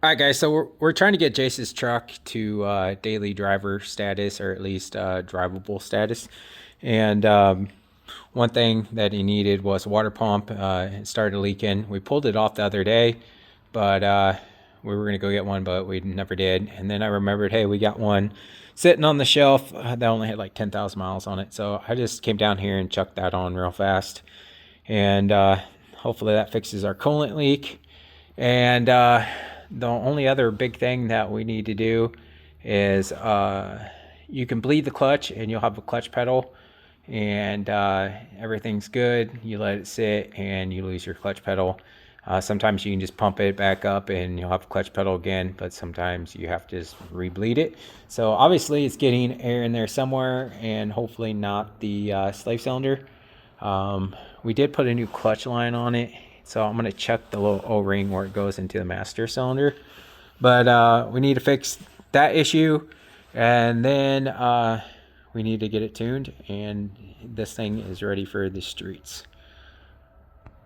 All right, guys. So we're trying to get Jace's truck to daily driver status, or at least drivable status. And one thing that he needed was a water pump. It started leaking. We pulled it off the other day, but we were gonna go get one, but we never did. And then I remembered, hey, we got one sitting on the shelf that only had like 10,000 miles on it. So I just came down here and chucked that on real fast, and hopefully that fixes our coolant leak. And the only other big thing that we need to do is you can bleed the clutch and you'll have a clutch pedal, and everything's good. You let it sit and you lose your clutch pedal. Sometimes you can just pump it back up and you'll have a clutch pedal again, but sometimes you have to just re-bleed it. So obviously it's getting air in there somewhere, and hopefully not the slave cylinder. We did put a new clutch line on it, so I'm going to check the little O-ring where it goes into the master cylinder. But we need to fix that issue, and then we need to get it tuned, and this thing is ready for the streets.